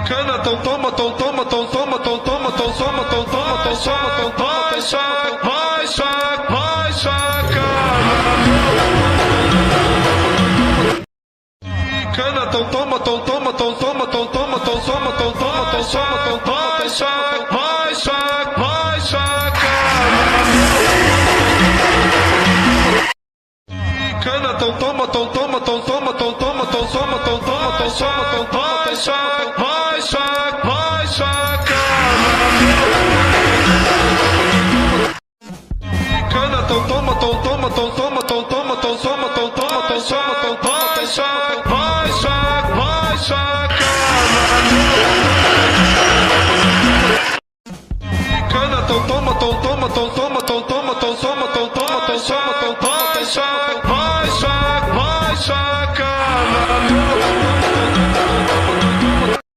Cana, tão toma, tão toma, tão toma, tão toma, tão toma, tão toma, tão toma, tão toma, vai saca, vai saca. Cana, tão toma, tão toma, tão toma, tão toma, tão toma, tão toma, tão toma, tão toma, vai saca, vai saca. Cana, tão toma, tão toma, tão toma, tão toma, tão toma, tão toma, tão toma, tão toma, vai saca, vai saca. Cana, tão toma, tão toma, tão toma, tão toma, tão toma, tão toma, tão toma, tão toma, vai saca, vai saca. Cana, tão toma, tão toma, tão toma.